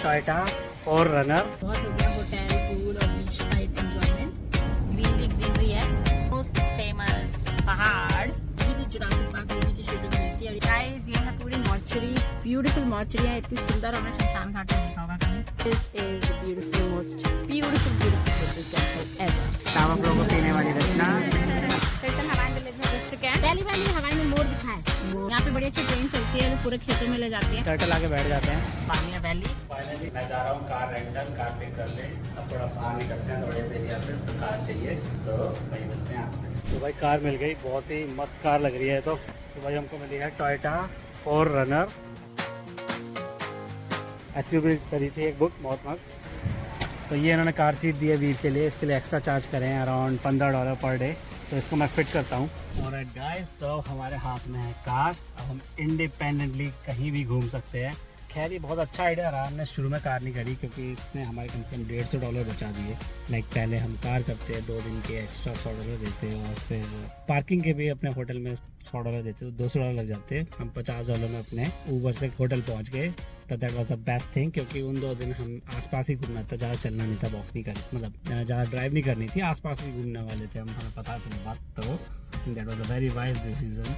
Toyota 4Runner। बहुत हो गया होटल, पूल और बीच साइड एंजॉयमेंट। ग्रीनरी है। मोस्ट फेमस पहाड़, यही भी जुरासिक पार्क मूवी की शूटिंग हुई थी। और गाइस ये है पूरी मॉर्चरी, ब्यूटीफुल मॉर्चरी है, इतनी सुंदर। हमने शमशान घाट में देखा होगा कहीं। This is the beautiful most beautiful temple ever. आप लोगों को पीने वाली रचना पहली बार मैंने हवाई में मोर दिखा है। यहाँ पे बड़ी अच्छी ट्रेन चलती है, पूरे खेतों में ले जाती है। टर्टल आके बैठ जाते हैं। पानी वैली। फाइनली मैं जा रहा हूँ कार रेंटल, कार पिक कर ले। अब थोड़ा बाहर निकलते हैं थोड़े से एरिया से, तो कार चाहिए, तो वही मिलते हैं आपसे। तो भाई कार मिल गई, बहुत ही मस्त कार लग रही है। तो भाई हमको मिली है टोयोटा 4Runner। SUV करी थी एक बुक, बहुत मस्त। तो ये इन्होंने कार सीट दी है वीर के लिए, इसके लिए एक्स्ट्रा चार्ज करें अराउंड $15 पर डे। तो इसको मैं फिट करता हूँ। और गाइस तो हमारे हाथ में है कार, अब हम इंडिपेंडेंटली कहीं भी घूम सकते हैं। खैर ये बहुत अच्छा आइडिया रहा, हमने शुरू में कार नहीं करी क्योंकि इसने हमारे कम से कम $150 बचा दिए। लाइक पहले हम कार करते हैं, 2 दिन के एक्स्ट्रा $100 देते हैं, और फिर पार्किंग के भी अपने होटल में $100 देते, तो $200 लग जाते हैं। हम $50 में अपने ऊबर से होटल पहुँच गए। तो that was the best thing, क्योंकि उन 2 दिन हम आसपास ही घूमना था, ज़्यादा चलना नहीं था, वॉक नहीं करनी, मतलब ज़्यादा ड्राइव नहीं करनी थी, आसपास ही घूमने वाले थे हम, हमें पता था बात। तो that was a very wise decision.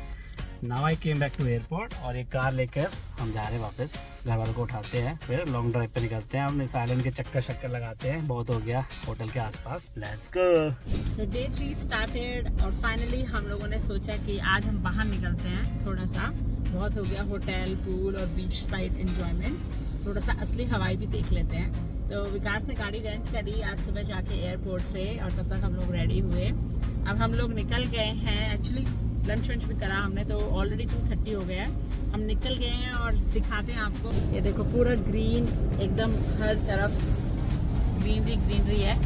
Now I came back to airport, और एक कार लेकर हम जा रहे हैं वापस। घर वालों को उठाते हैं, फिर लॉन्ग ड्राइव पे निकलते हैं। हम इस आइलैंड के चक्कर लगाते हैं, बहुत हो गया होटल के आसपास। Let's go. So day 3 started और फाइनली हम लोगों ने सोचा कि आज हम बाहर निकलते हैं थोड़ा सा। बहुत हो गया होटल, पूल और बीच साइड एंजॉयमेंट, थोड़ा सा असली हवाई भी देख लेते हैं। तो विकास ने गाड़ी रेंट करी आज सुबह जाके एयरपोर्ट से, और तब तक हम लोग रेडी हुए। अब हम लोग निकल गए हैं। एक्चुअली लंच वंच भी करा हमने, तो ऑलरेडी 2:30 हो गया है। हम निकल गए हैं और दिखाते हैं आपको। ये देखो पूरा ग्रीन, एकदम हर तरफ ग्रीनरी है।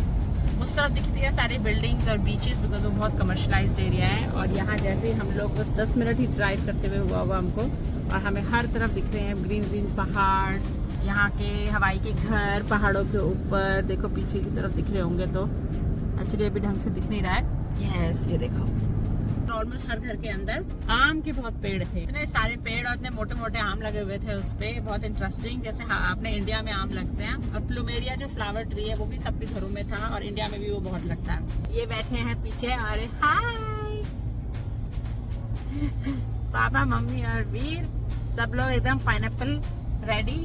उस तरफ दिखती है सारी बिल्डिंग्स और बीचेस, बिकॉज वो बहुत कमर्शलाइज्ड एरिया है। और यहाँ जैसे हम लोग बस 10 मिनट ही ड्राइव करते हुए हुआ होगा हमको, और हमें हर तरफ दिख रहे हैं ग्रीन पहाड़, यहाँ के हवाई के घर पहाड़ों के ऊपर। देखो पीछे की तरफ दिख रहे होंगे, तो एक्चुअली अभी ढंग से दिख नहीं रहा है। यस ये देखो, ऑलमोस्ट हर घर के अंदर आम के बहुत पेड़ थे, इतने सारे पेड़ और इतने मोटे मोटे आम लगे हुए थे उस पे। बहुत इंटरेस्टिंग, जैसे अपने इंडिया में आम लगते हैं। और प्लूमेरिया जो फ्लावर ट्री है वो भी सबके घरों में था, और इंडिया में भी वो बहुत लगता है। ये बैठे हैं पीछे, अरे हाय पापा मम्मी और वीर, सब लोग एकदम पाइनएप्पल रेडी।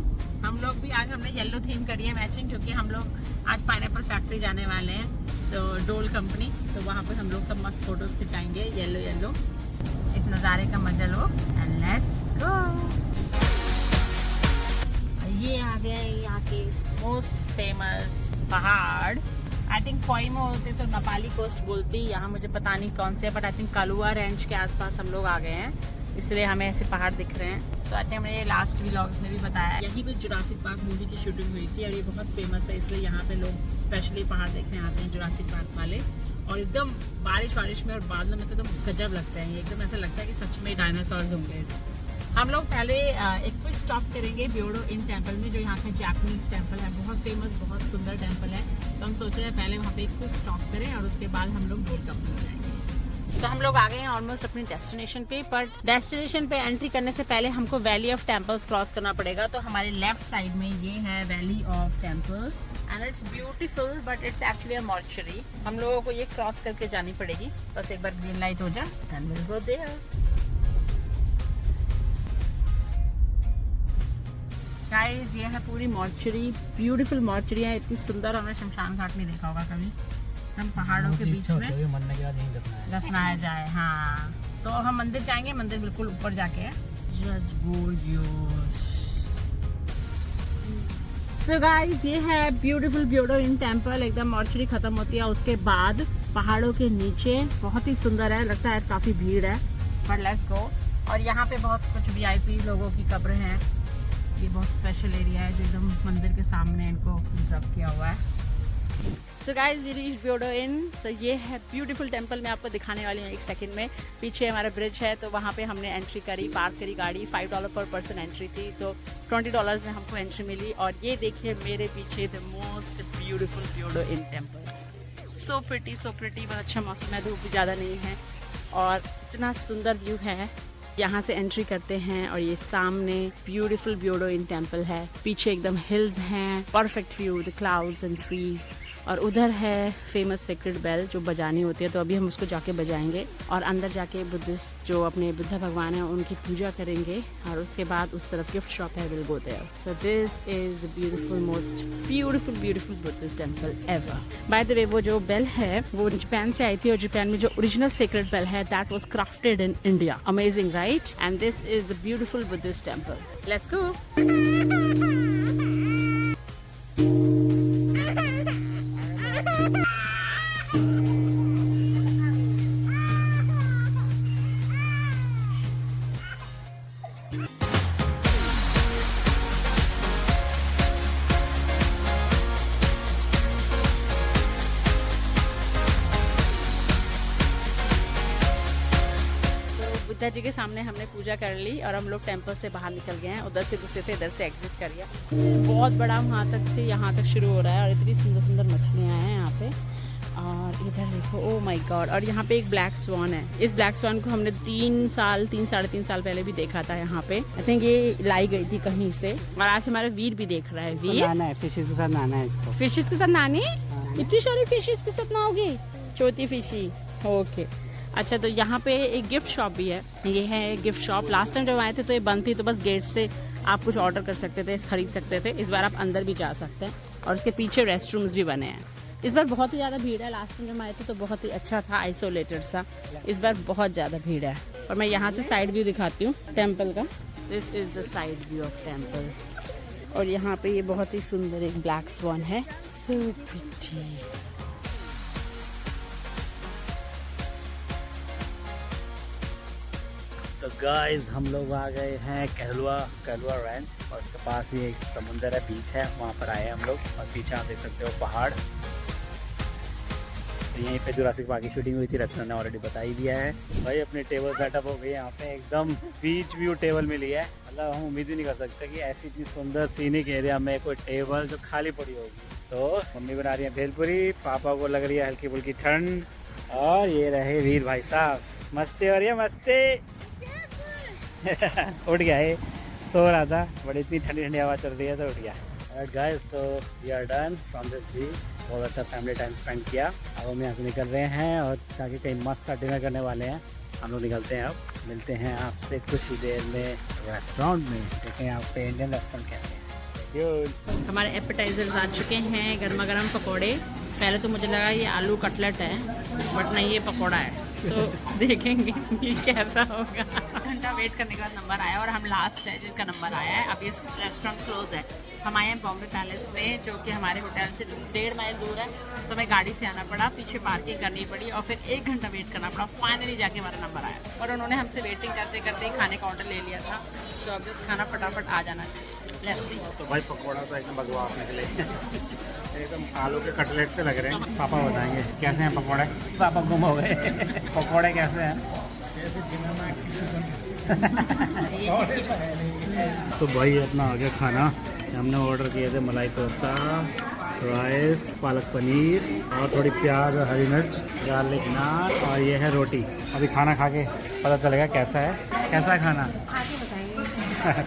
हम लोग भी आज हमने येलो थीम करी है मैचिंग, क्योंकि हम लोग आज पाइनएप्पल फैक्ट्री जाने वाले हैं, तो डोल कंपनी। तो वहाँ पे हम लोग सब मस्त फोटोज खिंचाएंगे येलो इस नज़ारे का मजा लो। And let's go. ये आ गया यहाँ के मोस्ट फेमस पहाड़। आई थिंक कोई में होते तो नेपाली कोस्ट बोलती, यहाँ मुझे पता नहीं कौन से, but I think Kalua range के आसपास हम लोग आ गए हैं, इसलिए हमें ऐसे पहाड़ दिख रहे हैं। सो आई थिंक हमने ये लास्ट व्लॉग्स में भी बताया, यहीं पे जुरासिक पार्क मूवी की शूटिंग हुई थी, और ये बहुत फेमस है, इसलिए यहाँ पे लोग स्पेशली पहाड़ देखने आते हैं जुरासिक पार्क वाले। और एकदम बारिश में और बादलों में तो एकदम गजब लगता है, एकदम ऐसा लगता है कि सच में डायनासोर्स होंगे। हम लोग पहले एक क्विक स्टॉप करेंगे ब्योडो इन टेम्पल में, जो यहाँ का जापानीज टेम्पल है, बहुत फेमस, बहुत सुंदर टेम्पल है। तो हम सोच रहे हैं पहले वहाँ पे एक क्विक स्टॉप करें, और उसके बाद हम लोग डोल कंपनी जाएंगे। तो हम लोग आ गए हैं ऑलमोस्ट अपनी डेस्टिनेशन पे, पर डेस्टिनेशन पे एंट्री करने से पहले हमको वैली ऑफ टेम्पल्स क्रॉस करना पड़ेगा। तो हमारे लेफ्ट साइड में ये है valley of temples, and it's beautiful, but it's actually a mortuary. हम लोगों को ये क्रॉस करके जानी पड़ेगी, बस एक बार ग्रीन लाइट हो जाए, then will go there. Guys ये है पूरी मॉर्चरी, ब्यूटीफुल मॉर्चरी है, इतनी सुंदर। हमने शमशान घाट नहीं देखा होगा कभी। हम पहाड़ों के बीच में मरने के बाद यहीं दफनाया जाए। हाँ, तो हम मंदिर जाएंगे, मंदिर बिल्कुल ऊपर जाके है। Just gorgeous. सो गाइस ये है ब्यूटीफुल ब्योडो इन टेम्पल। एकदम मॉर्चरी खत्म होती है, उसके बाद पहाड़ों के नीचे बहुत ही सुंदर है, लगता है काफी भीड़ है, पर लेट्स गो। और यहाँ पे बहुत कुछ VIP लोगों की कब्रें हैं। ये बहुत स्पेशल एरिया है, जो एकदम मंदिर के सामने इनको रिजर्व किया हुआ है। सो गाइज वी रीच ब्योडो इन। सो ये है ब्यूटीफुल टेम्पल, मैं आपको दिखाने वाली हूँ एक सेकंड में। पीछे हमारा ब्रिज है, तो वहाँ पे हमने एंट्री करी, पार्क करी गाड़ी। $5 पर पर्सन एंट्री थी, तो $20 में हमको एंट्री मिली। और ये देखिए मेरे पीछे the most beautiful Byodo In temple. So pretty बहुत अच्छा मौसम है, धूप भी ज़्यादा नहीं है, और इतना सुंदर व्यू है। यहाँ से एंट्री करते हैं और ये सामने ब्यूटीफुल ब्योडोइन टेम्पल है, पीछे एकदम हिल्स हैं, perfect view, the clouds and trees, और उधर है फेमस सेक्रेड बेल जो बजानी होती है, तो अभी हम उसको जाके बजाएंगे और अंदर जाके बुद्धिस्ट जो अपने बुद्धा भगवान है उनकी पूजा करेंगे और उसके बाद उस तरफ गिफ्ट शॉप है, will go there. So this is the beautiful, most beautiful Buddhist temple ever. By the way वो जो बेल है वो जापान से आई थी और जापान में जो ओरिजिनल सेक्रेड बेल है that was crafted in India. Amazing right? And this is the beautiful Buddhist temple. Let's go. Buddha ji के सामने हमने पूजा कर ली और हम लोग टेम्पल से बाहर निकल गए हैं। उधर से घुसे थे, इधर से एग्जिट कर लिया। बहुत बड़ा वहाँ तक से यहाँ तक शुरू हो रहा है और इतनी सुंदर सुंदर मछलियाँ हैं यहाँ पे। और इधर देखो, ओ माय गॉड। और यहाँ पे एक ब्लैक स्वान है। इस ब्लैक स्वान को हमने 3 साढ़े 3 साल पहले भी देखा था यहाँ पे। आई थिंक ये लाई गई थी कहीं से। और आज हमारा वीर भी देख रहा है। वीर नाना है, फिशेस के साथ नाना है इसको। फिशेस के साथ नानी? इतनी सारी फिशेस के साथ ना होगी? छोटी फिशी, ओके। अच्छा, तो यहाँ पे एक गिफ्ट शॉप भी है। ये है गिफ्ट शॉप। लास्ट टाइम जब आए थे तो ये बंद थी, तो बस गेट से आप कुछ ऑर्डर कर सकते थे, खरीद सकते थे। इस बार आप अंदर भी जा सकते हैं और उसके पीछे रेस्ट रूम्स भी बने हैं। इस बार बहुत ही ज़्यादा भीड़ है। लास्ट टाइम जब आए थे तो बहुत ही अच्छा था, आइसोलेटेड सा। इस बार बहुत ज़्यादा भीड़ है। और मैं यहाँ से साइड व्यू दिखाती हूँ टेम्पल का। This is the side view of temple. और यहाँ पे ये बहुत ही सुंदर एक ब्लैक स्वान है। So pretty. तो गाइस हम लोग आ गए हैं कहलवा रेंच और उसके पास ही एक समुंदर है, बीच है, वहाँ पर आए हैं हम लोग। और पीछे आप देख सकते हो पहाड़। तो यहीं पे जुरासिक पार्क की शूटिंग हुई थी, रचना ने ऑलरेडी बता ही दिया है। भाई अपनी टेबल सेटअप हो गई यहाँ पे, एकदम बीच व्यू टेबल मिली है। मतलब हम उम्मीद ही नहीं कर सकते कि ऐसी इतनी सुंदर सीनिक एरिया में कोई टेबल जो खाली पड़ी होगी। तो मम्मी बना रही है भेलपुरी, पापा को लग रही है हल्की फुल्की ठंड, और ये रहे वीर भाई साहब मस्ती हो रही है, मस्ती। उठ गया है, सो रहा था, बड़ी इतनी ठंडी ठंडी हवा चल रही है तो उठ गया। Alright guys, तो we are done from this beach. बहुत अच्छा फैमिली टाइम स्पेंड किया। अब हम यहाँ से निकल रहे हैं और जाके कहीं मस्त सा डिनर करने वाले हैं। हम लोग निकलते हैं, अब मिलते हैं आपसे कुछ ही देर में रेस्टोरेंट में। देखें यहाँ पे इंडियन रेस्टोरेंट कैसे हैं। हमारे एपेटाइजर्स आ चुके हैं, गर्मा गर्म पकौड़े। पहले तो मुझे लगा ये आलू कटलेट है, बट नहीं, ये पकौड़ा है। तो देखेंगे कि कैसा होगा। घंटा वेट करने के बाद नंबर आया और हम लास्ट है जिनका नंबर आया है। अब ये रेस्टोरेंट क्लोज है। हम आए हैं बॉम्बे पैलेस में, जो कि हमारे होटल से 1.5 माइल दूर है। तो हमें गाड़ी से आना पड़ा, पीछे पार्किंग करनी पड़ी और फिर 1 घंटा वेट करना पड़ा। फाइनली जाके हमारा नंबर आया और उन्होंने हमसे वेटिंग करते करते ही खाने का ऑर्डर ले लिया था। तो अब इस खाना फटाफट आ जाना चाहिए। Let's see. तो भाई पकौड़ा तो एकदम बकवास निकले, एकदम आलू के कटलेट से लग रहे हैं। पापा बताएंगे कैसे हैं पकौड़े। पापा गुम हो गए। पकौड़े कैसे हैं? तो भाई अपना आ गया खाना। हमने ऑर्डर किए थे मलाई कोफ्ता, राइस, पालक पनीर और थोड़ी प्याज और हरी मिर्च, गार्लिक नान, और ये है रोटी। अभी खाना खा के पता चलेगा कैसा है। कैसा है खाना?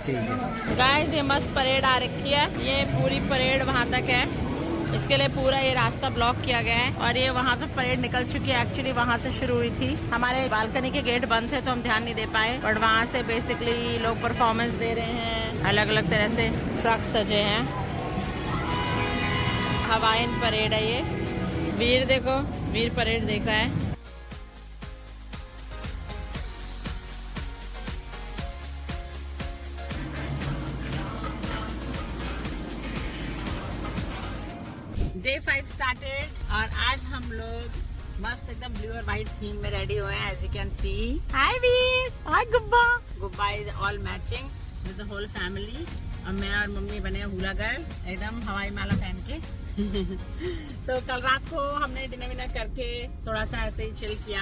ठीक है गाइस, ये मस्त परेड आ रखी है। ये पूरी परेड वहाँ तक है, इसके लिए पूरा ये रास्ता ब्लॉक किया गया है। और ये वहाँ तक परेड निकल चुकी है। एक्चुअली वहाँ से शुरू हुई थी। हमारे बालकनी के गेट बंद थे तो हम ध्यान नहीं दे पाए, बट वहाँ से बेसिकली लोग परफॉर्मेंस दे रहे हैं। अलग अलग तरह से ट्रक सजे हैं। हवाइन परेड है ये। वीर देखो, वीर परेड देख रहा है। Day 5 started और आज हम लोग मस्त एकदम ब्लू और व्हाइट थीम में रेडी हुए हैं। As you can see, hi Veer, hi Gubba. Gubba is all matching with the whole family। और मैं और मम्मी बने हुला गर्ल, एकदम हवाई माला पहन के। तो कल रात को हमने डिनर विनर करके थोड़ा सा ऐसे ही चिल किया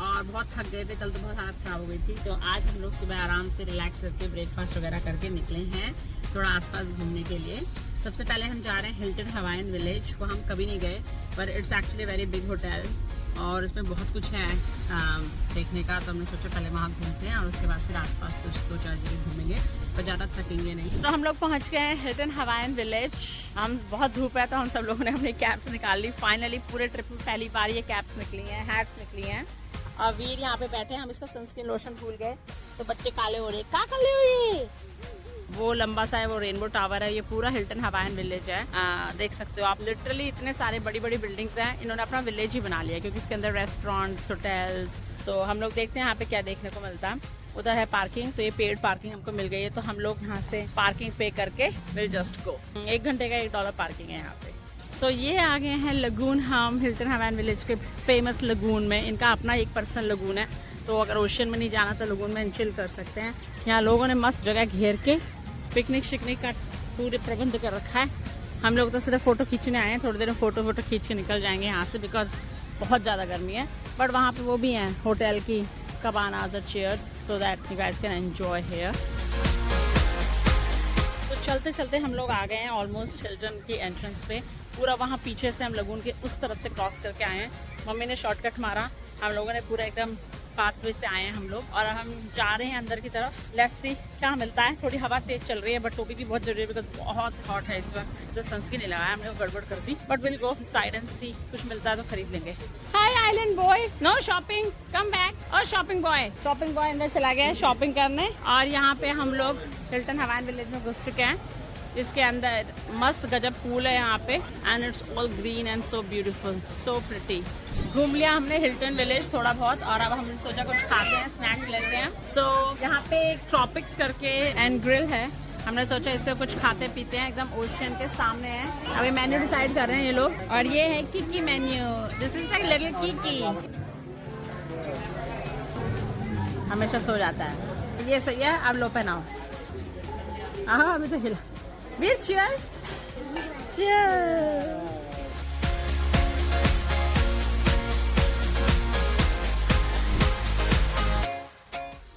और बहुत थक गए थे। कल तो बहुत हालत खराब हो गई थी। तो आज हम लोग सुबह आराम से रिलैक्स करके ब्रेकफास्ट वगैरह करके निकले हैं थोड़ा आसपास घूमने के लिए। सबसे पहले हम जा रहे हैं हिल्टन हवाइन विलेज, को हम कभी नहीं गए, पर it's actually very big hotel और इसमें बहुत कुछ है देखने का, तो हमने सोचा पहले वहाँ घूमते हैं और उसके बाद फिर आसपास कुछ 2-4 जगह घूमेंगे, पर ज़्यादा थकेंगे नहीं। तो हम लोग पहुँच गए हैं हिल्टन हवाईन विलेज। हम बहुत धूप है तो हम सब लोगों ने अपनी कैप्स निकाल ली। फाइनली पूरे ट्रिप में पहली बार ये कैप्स निकली हैं, हैट्स निकली हैं। और वीर यहाँ पे बैठे हैं, हम इसका सनस्क्रीन लोशन भूल गए तो बच्चे काले हो रहे। क्या काले हुए? वो लंबा सा है, वो रेनबो टावर है। ये पूरा हिल्टन हवाईन विलेज है, देख सकते हो आप। लिटरली इतने सारे बड़ी बड़ी बिल्डिंग्स हैं, इन्होंने अपना विलेज ही बना लिया क्योंकि इसके अंदर रेस्टोरेंट्स, होटल्स। तो हम लोग देखते हैं यहाँ पे क्या देखने को मिलता है। उधर है पार्किंग, तो ये पेड पार्किंग हमको मिल गई है, तो हम लोग यहाँ से पार्किंग पे करके विल जस्ट गो। 1 घंटे का $1 पार्किंग है यहाँ पे। सो ये आ गए हैं लगून, हम हिल्टन हवाईन विलेज के फेमस लगून में। इनका अपना एक पर्सनल लगून है, तो अगर ओशन में नहीं जाना तो लगून में चिल कर सकते हैं। यहाँ लोगों ने मस्त जगह घेर के पिकनिक शिकनिक का पूरे प्रबंध कर रखा है। हम लोग तो सिर्फ फ़ोटो खींचने आए हैं, थोड़ी देर में फ़ोटो खींच के निकल जाएंगे यहाँ से, बिकॉज बहुत ज़्यादा गर्मी है। बट वहाँ पे वो भी हैं होटल की cabanas और chairs, so that you guys can enjoy here. तो चलते चलते हम लोग आ गए हैं ऑलमोस्ट हिल्टन की एंट्रेंस पे। पूरा वहाँ पीछे से हम लगून के उस तरफ से क्रॉस करके आए हैं। मम्मी ने शॉर्टकट मारा, हम लोगों ने पूरा एकदम पाथवे से आए हैं हम लोग, और हम जा रहे हैं अंदर की तरफ। लेट्स सी क्या मिलता है। थोड़ी हवा तेज चल रही है, बट टोपी भी बहुत जरूरी है बिकॉज बहुत हॉट है इस वक्त। तो सनस्क्रीन नहीं लगाया हमने, गड़बड़ कर दी। But will go side and see, कुछ मिलता है तो खरीद लेंगे। Hi island boy, no shopping, come back. और शॉपिंग बॉय अंदर चला गया है शॉपिंग करने। और यहाँ पे हम लोग हिल्टन हवाईन विलेज में घुस चुके हैं। इसके अंदर मस्त गजब पूल है यहाँ पे, and it's all green and so beautiful, so pretty. घूम लिया हमने हिल्टन विलेज थोड़ा बहुत, और अब हमने सोचा कुछ खाते हैं, स्नैक्स लेते हैं। सो यहाँ पे एक ट्रॉपिक्स करके एंड ग्रिल है, हमने सोचा इस पे कुछ खाते पीते हैं। एकदम ओशन के सामने है। अभी मेन्यू डिसाइड कर रहे हैं ये लोग, और ये है Kiki menu. This is like little Kiki. हमेशा सो जाता है, ये सही है। अब लो पहनाओ। हाँ अभी तो हिला। Cheers! Cheers!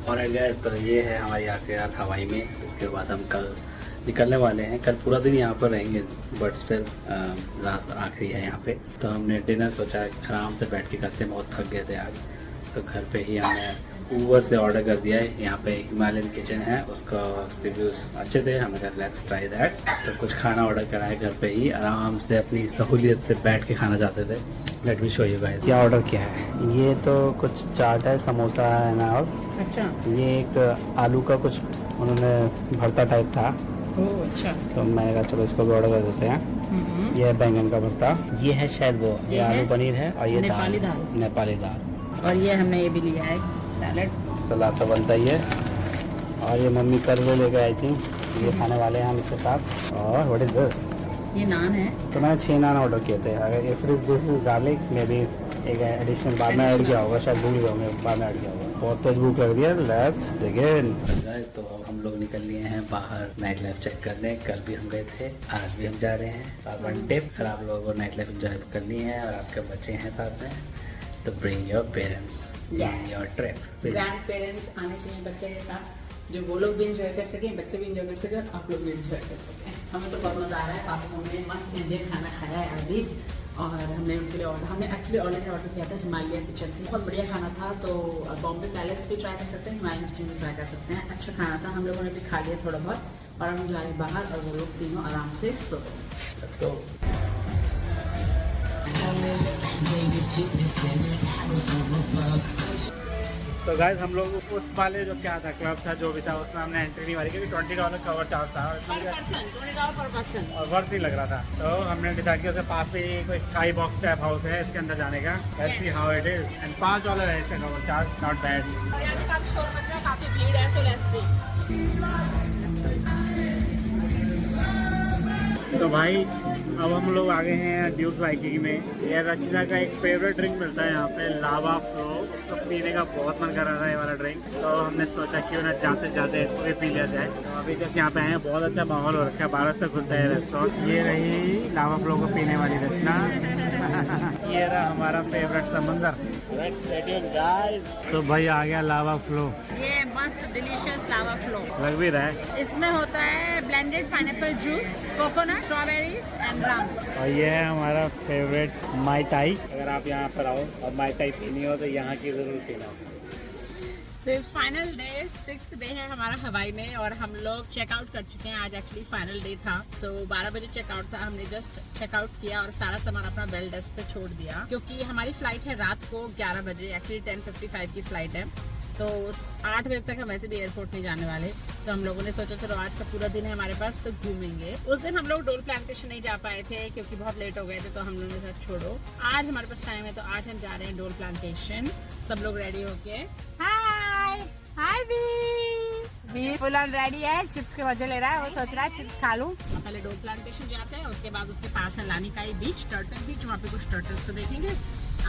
और गाइस, तो ये है हमारी यात्रा हवाई में। उसके बाद हम कल निकलने वाले हैं। कल पूरा दिन यहाँ पर रहेंगे, बट स्टिल रात आखिरी है यहाँ पे। तो हमने डिनर सोचा आराम से बैठ के करते हैं, बहुत थक गए थे आज। तो घर पे ही हमने ऊबर से ऑर्डर कर दिया है। यहाँ पे हिमालयन किचन है, उसका रिव्यूज अच्छे थे, हमने कहा लेट्स ट्राई दैट। तो कुछ खाना ऑर्डर करा है घर पे ही, आराम से अपनी सहूलियत से बैठ के खाना चाहते थे। Let me show you guys क्या ऑर्डर किया है। ये तो कुछ चाट है, समोसा है ना, और अच्छा ये एक आलू का कुछ उन्होंने भरता टाइप था। ओह अच्छा। तो मैंने कहा चलो इसको भी ऑर्डर कर देते हैं। ये है बैंगन का भरता, ये है शायद वो, ये आलू पनीर है, और ये नेपाली दाल। और ये हमने ये भी लिया है सैलेड। सलाद तो बनता ही है। और ये मम्मी कर्वे ले गए आई थिंक, ये खाने वाले हैं हम इसके साथ। और व्हाट इज दिस? ये नान है। तो मैंने 6 नान ऑर्डर किए थे। अगर if this is garlic, may be एक एडिशनल बाद में ऐड किया होगा, शायद भूल गया होंगे, बाद में ऐड किया होगा। बहुत तेज भूख लग रही है, लेट्स बिगिन। गाइस, तो हम लोग निकल लिए हैं बाहर नाइट लाइफ चेक करने। कल भी हम गए थे, आज भी हम जा रहे हैं। वन टिप, अगर आप लोगों को नाइट लाइफ एंजॉय करनी है और आपके बच्चे हैं साथ में, तो bring your parents in your trip. Grand parents आने चाहिए बच्चे के साथ, जो वो लोग भी इंजॉय कर सकें, बच्चे भी इंजॉय कर सकें, और आप लोग भी इंजॉय कर सकें। हमें तो बहुत मज़ा आ रहा है। पापा मम्मी ने मस्त इंडियन खाना खाया है अभी, और हमने उनके लिए हमने एक्चुअली ऑलरेडी ऑर्डर किया था हिमालयन किचन से। बहुत बढ़िया खाना था। तो बॉम्बे पैलेस भी ट्राई कर सकते हैं, हिमालयन किचन भी ट्राई कर सकते हैं। अच्छा खाना था, हम लोगों ने भी खा लिया थोड़ा बहुत, और हम जा रहे हैं बाहर, और वो लोग तीनों आराम से सो। Let's go. तो गाइस, हम लोग उस वाले जो क्या था क्लब था जो भी था, उसमें हमने एंट्री नहीं मारी क्योंकि $20 कवर चार्ज था $20 पर पर्सन, और वर्थ नहीं लग रहा था। तो हमने डिसाइड किया उसके पास में कोई स्काई बॉक्स टाइप हाउस है, इसके अंदर जाने का। Let's see how it is. And $5 है इसका कवर चार्ज, नॉट बैड। काफी शोर मच रहा है, काफी भीड़ है, सो लेट्स सी। तो भाई, अब हम लोग आ गए हैं ड्यूक वाइकिंग में। ये रचना का एक फेवरेट ड्रिंक मिलता है यहाँ पे, लावा फ्लो। उसको पीने का बहुत मन कर रहा था ये वाला ड्रिंक, तो हमने सोचा क्यों ना जाते जाते इसको भी पी लिया जाए। तो अभी जैसे यहाँ पे आए हैं, बहुत अच्छा माहौल हो रखा है, 12 तक खुलता है रेस्टोरेंट। ये रही लावा फ्लो को पीने वाली रचना। ये रहा हमारा फेवरेट समंदर। तो भाई आ गया लावा फ्लो, ये मस्त डिलीशियस लावा फ्लो लग भी रहा है। इसमें होता है blended pineapple juice, coconut, strawberries and rum. और ये है हमारा फेवरेट माई ताई। अगर आप यहाँ पर आओ और माई ताई पीनी हो तो यहाँ की ज़रूर पीना। So इस फाइनल डे 6th डे है हमारा हवाई में और हम लोग चेकआउट कर चुके हैं। आज एक्चुअली फाइनल डे था। 12 बजे चेकआउट था। हमने जस्ट चेकआउट किया और सारा सामान अपना बेल डेस्क पे छोड़ दिया क्योंकि हमारी फ्लाइट है रात को 11 बजे। एक्चुअली 10:55 की फ्लाइट है तो 8 बजे तक हम वैसे भी एयरपोर्ट नहीं जाने वाले। तो हम लोगों ने सोचा चलो आज का पूरा दिन है हमारे पास तो घूमेंगे। उस दिन हम लोग डोल प्लांटेशन नहीं जा पाए थे क्योंकि बहुत लेट हो गए थे तो हम लोगों ने कहा छोड़ो आज हमारे पास टाइम है तो आज हम जा रहे हैं डोल प्लांटेशन। सब लोग रेडी होके हाय हाय वी फुल ऑन रेडी है। चिप्स के मजे ले रहा है। वो सोच रहा है चिप्स खा लूं। पहले डोल प्लांटेशन जाते हैं उसके बाद उसके पास है लानिकाई बीच टर्टल बीच। वहाँ पे कुछ टर्टल्स को देखेंगे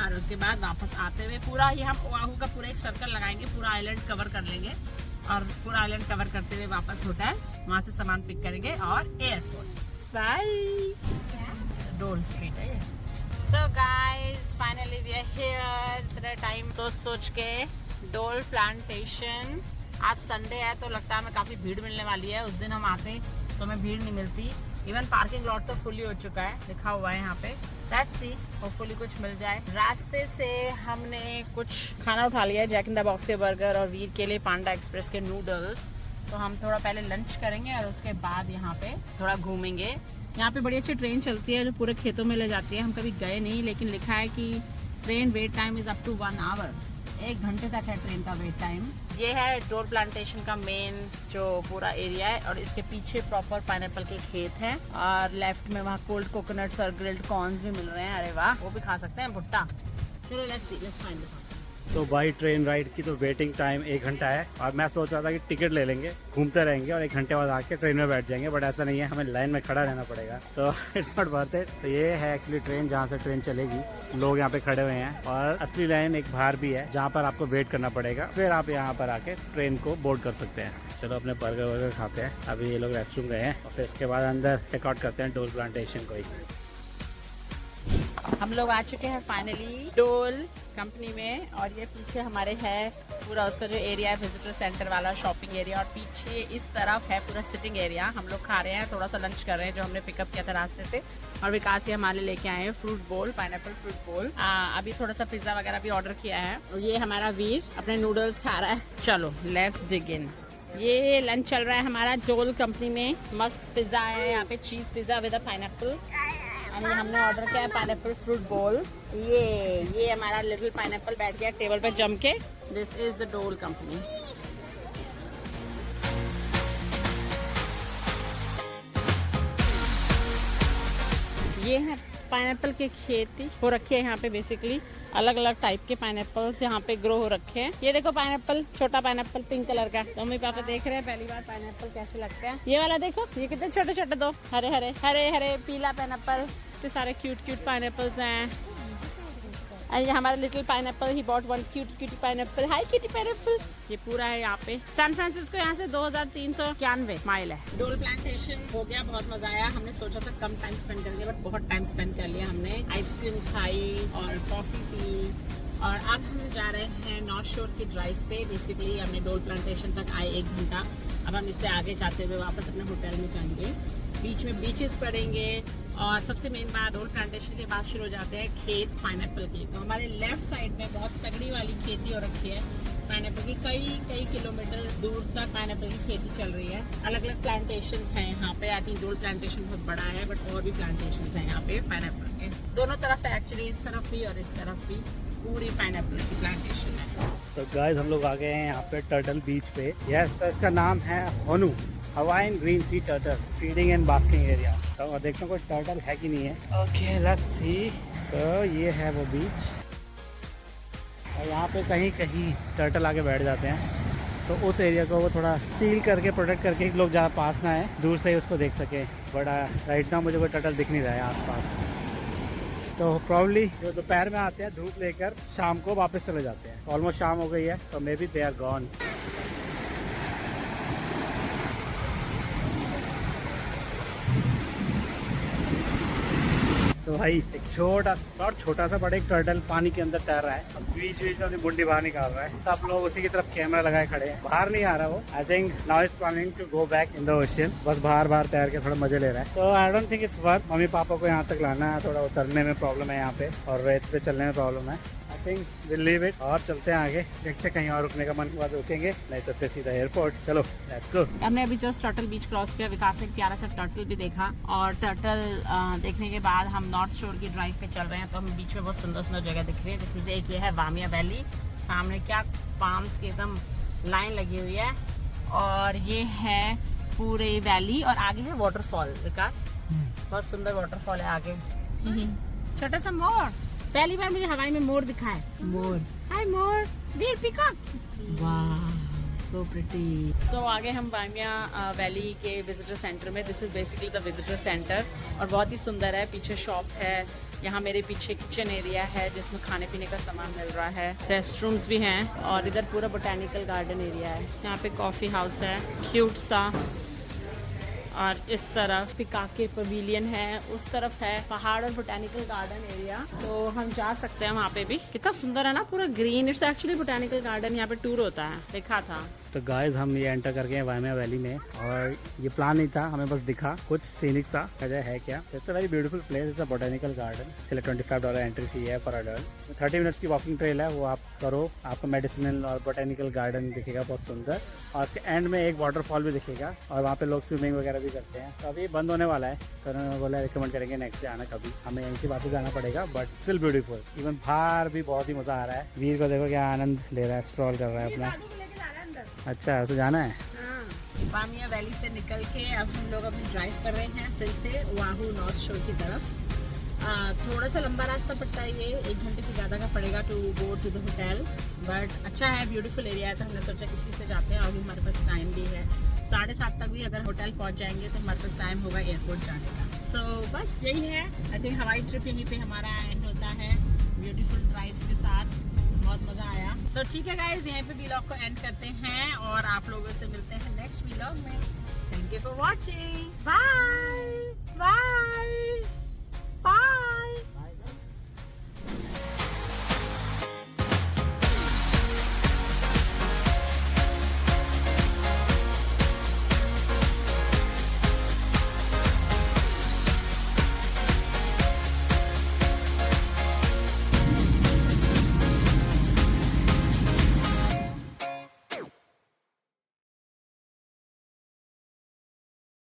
और उसके बाद वापस आते हुए पूरा ये हम ओआहू का पूरा एक सर्कल लगाएंगे। पूरा आइलैंड कवर कर लेंगे और पूरा आइलैंड कवर करते हुए वापस होटल वहाँ से सामान पिक करेंगे और एयरपोर्ट। बाय। डोल स्ट्रीट है। So guys finally we are here. इतना टाइम सोच के डोल प्लांटेशन। आज संडे है तो लगता है हमें काफी भीड़ मिलने वाली है। उस दिन हम आते तो हमें भीड़ नहीं मिलती। इवन पार्किंग लॉट तो फुली हो चुका है लिखा हुआ है यहाँ पे। लेट्स सी होपफुली कुछ मिल जाए। रास्ते से हमने कुछ खाना उठा लिया है। जैक इन द बॉक्स के बर्गर और वीर के लिए पांडा एक्सप्रेस के नूडल्स। तो हम थोड़ा पहले लंच करेंगे और उसके बाद यहाँ पे थोड़ा घूमेंगे। यहाँ पे बड़ी अच्छी ट्रेन चलती है जो पूरे खेतों में ले जाती है। हम कभी गए नहीं लेकिन लिखा है कि train wait time is up to 1 hour. 1 घंटे तक है ट्रेन का वेट टाइम। ये है डोल प्लांटेशन का मेन जो पूरा एरिया है और इसके पीछे प्रॉपर पाइनएप्पल के खेत हैं और लेफ्ट में वहाँ कोल्ड कोकोनट्स और ग्रिल्ड कॉर्न्स भी मिल रहे हैं। अरे वाह वो भी खा सकते हैं भुट्टा। चलो लेट्स फाइंड इट। तो बाई ट्रेन राइड की तो वेटिंग टाइम 1 घंटा है और मैं सोच रहा था कि टिकट ले लेंगे घूमते रहेंगे और 1 घंटे बाद आके ट्रेन में बैठ जाएंगे। बट ऐसा नहीं है हमें लाइन में खड़ा रहना पड़ेगा तो इट्स नॉट वर्थ इट। तो ये है एक्चुअली ट्रेन जहाँ से ट्रेन चलेगी। लोग यहाँ पे खड़े हुए हैं और असली लाइन एक बाहर भी है जहाँ पर आपको वेट करना पड़ेगा। फिर आप यहाँ पर आके ट्रेन को बोर्ड कर सकते हैं। चलो अपने बर्गर वर्गर खाते हैं। अभी ये लोग रेस्टरूम गए हैं और फिर इसके बाद अंदर चेकआउट करते हैं डोल प्लांटेशन को ही। हम लोग आ चुके हैं फाइनली डोल कंपनी में और ये पीछे हमारे है पूरा उसका जो एरिया है विजिटर सेंटर वाला शॉपिंग एरिया और पीछे इस तरफ है पूरा सिटिंग एरिया। हम लोग खा रहे हैं थोड़ा सा लंच कर रहे हैं जो हमने पिकअप किया था रास्ते से। और विकास ये हमारे लेके आए हैं फ्रूट बोल पाइनएप्पल फ्रूट बोल। अभी थोड़ा सा पिज्जा वगैरह भी ऑर्डर किया है और ये हमारा वीर अपने नूडल्स खा रहा है। चलो लेट्स डिग इन। ये लंच चल रहा है हमारा डोल कंपनी में। मस्त पिज्जा है यहाँ पे चीज पिज्जा विद पाइनएप्पल। और ये हमने ऑर्डर किया है पाइनएप्पल फ्रूट बोल। ये हमारा लिटिल पाइनएप्पल बैठ गया टेबल पे जम के। दिस इज द डोल कंपनी। ये है पाइनएप्पल की खेती हो रखी है यहाँ पे। बेसिकली अलग अलग टाइप के पाइनएप्पल्स यहाँ पे ग्रो हो रखे हैं। ये देखो पाइनएप्पल छोटा पाइनएप्पल पिंक कलर का। मम्मी पापा देख रहे हैं पहली बार पाइनएप्पल कैसे लगता है। ये वाला देखो ये कितने छोटे छोटे दो हरे हरे हरे हरे पीला पाइनएप्पल। इतने सारे क्यूट क्यूट पाइनएप्पल्स हैं। ये हमारा लिटिल पाइनएप्पल ही bought 1 cutie pineapple. Hi cutie pineapple. ये पूरा है यहाँ पे सैन फ्रांसिस्को यहाँ से 2391 माइल है। डोल प्लांटेशन हो गया बहुत मजा आया। हमने सोचा था कम टाइम स्पेंड करेंगे बट बहुत टाइम स्पेंड कर लिया हमने। आइसक्रीम खाई और कॉफी पी और अब हम जा रहे हैं नॉर्थ शोर की ड्राइव पे। बेसिकली हमने डोल प्लांटेशन तक आए 1 घंटा। अब हम इससे आगे जाते हुए वापस अपने होटल में जाएंगे। बीच में बीचेस पड़ेंगे और सबसे मेन बात डोल प्लांटेशन के बाद शुरू हो जाते हैं खेत पाइनएप्पल के। तो हमारे लेफ्ट साइड में बहुत तगड़ी वाली खेती हो रखी है पाइनएप्पल की। कई किलोमीटर दूर तक पाइनएप्पल की खेती चल रही है। अलग अलग प्लांटेशन हैं यहाँ पे। आई थिंक डोल प्लांटेशन बहुत बड़ा है बट और भी प्लांटेशन हैं यहाँ पे पाइनएप्पल के। दोनों तरफ है एक्चुअली, इस तरफ भी और इस तरफ भी पूरी पाइनएप्पल की प्लांटेशन है। तो गाइस हम लोग आ गए हैं यहाँ पे टर्टल बीच पे। यस तो इसका नाम है Honu Hawaiian green sea turtle feeding and basking area. तो देखते हैं कोई टर्टल है कि नहीं है। Okay let's see. तो ये है वो बीच और यहाँ पे कहीं कहीं टर्टल आके बैठ जाते हैं तो उस एरिया को वो थोड़ा सील करके प्रोटेक्ट करके लोग जहाँ पास ना है दूर से ही उसको देख सके। बड़ा राइट ना मुझे कोई टर्टल दिख नहीं रहा है आसपास। तो प्रॉब्ली जो दोपहर में आते हैं धूप लेकर शाम को वापस चले जाते हैं। ऑलमोस्ट शाम हो गई है तो maybe they are gone. तो तो भाई एक छोटा सा बड़ा एक टर्टल पानी के अंदर तैर रहा है, अब बीच में अपनी मुंडी बाहर निकाल रहा है। सब लोग उसी की तरफ कैमरा लगाए खड़े हैं, बाहर नहीं आ रहा वो। I think now is planning to go back in the ocean, बस बाहर तैर के थोड़ा मजे ले रहा है। तो I don't think it's worth mummy papa को यहाँ तक लाना है, थोड़ा उतरने में प्रॉब्लम है यहाँ पे और रेत पे चलने में प्रॉब्लम है। I think will leave it और चलते हैं आगे, देखते कहीं और रुकने का मन के बाद रुकेंगे, नहीं तो फिर सीधा एयरपोर्ट। चलो लेट्स गो। हमने अभी जस्ट टर्टल बीच क्रॉस किया, विकास ने एक प्यारा सा टर्टल भी देखा और टर्टल देखने के बाद हम नॉर्थ शोर की ड्राइव पे चल रहे हैं। तो हम बीच में बहुत सुंदर जगह दिख रही है, जिसमें से एक ये है वामिया वैली। सामने क्या पाम्स की एकदम लाइन लगी हुई है और ये है पूरे वैली और आगे है वाटरफॉल। विकास बहुत सुंदर वाटरफॉल है आगे। छोटा सा मोर, पहली बार मुझे हवाई में मोर दिखा है। मोर, हाय मोर, वीर पीकॉक, वाह सो प्रिटी। सो आगे हम वामिया वैली के विजिटर सेंटर में, this is basically the visitor centre और बहुत ही सुंदर है। पीछे शॉप है, यहाँ मेरे पीछे किचन एरिया है जिसमें खाने पीने का सामान मिल रहा है, रेस्टरूम्स भी हैं और इधर पूरा बोटेनिकल गार्डन एरिया है। यहाँ पे कॉफी हाउस है क्यूट सा और इस तरफ पिकाके पवेलियन है, उस तरफ है पहाड़ और बोटेनिकल गार्डन एरिया। तो हम जा सकते हैं वहाँ पे भी। कितना सुंदर है ना, पूरा green. It's actually botanical garden, यहाँ पे टूर होता है, देखा था। तो गाइस हम ये एंटर कर गए हैं वामिया वैली में और ये प्लान नहीं था, हमें बस दिखा कुछ सीनिक सा जगह है क्या। It's a very beautiful place, it's a botanical garden. इसके लिए $25 एंट्री फी है पर अडल्ट। 30 मिनट्स की वॉकिंग ट्रेल है, वो आप करो, आपको मेडिसिनल और बोटेनिकल गार्डन दिखेगा बहुत सुंदर और उसके एंड में एक वाटरफॉल भी दिखेगा और वहाँ पे लोग स्विमिंग वगैरह भी करते हैं। तो अभी बंद होने वाला है, तो उन्होंने बोला रिकमेंड करेंगे नेक्स्ट डे आना कभी, हमें यहीं से वापस जाना पड़ेगा बट स्टिल ब्यूटीफुल। इवन बाहर भी बहुत ही मजा आ रहा है। वीर को देखो क्या आनंद ले रहा है, स्क्रॉल कर रहा है अपना। अच्छा उसे जाना है। हाँ, वामिया वैली से निकल के अब हम लोग अपनी ड्राइव कर रहे हैं फिर से वाहू नॉर्थ शोर की तरफ। थोड़ा सा लंबा रास्ता पड़ता है, ये 1 घंटे से ज़्यादा का पड़ेगा to go to the hotel, but अच्छा है, ब्यूटीफुल एरिया है। तो हमने सोचा इसी से जाते हैं और हमारे पास टाइम भी है, 7:30 तक भी अगर होटल पहुंच जाएंगे तो हमारे पास टाइम होगा एयरपोर्ट जाने का। सो बस यही है। आई थिंक हवाई ट्रिप यहीं पे हमारा एंड होता है ब्यूटीफुल ड्राइव्स के साथ, बहुत मजा आया। सो ठीक है गाइज, यहीं पे व्लॉग को एंड करते हैं और आप लोगों से मिलते हैं नेक्स्ट व्लॉग में। Thank you for watching, bye.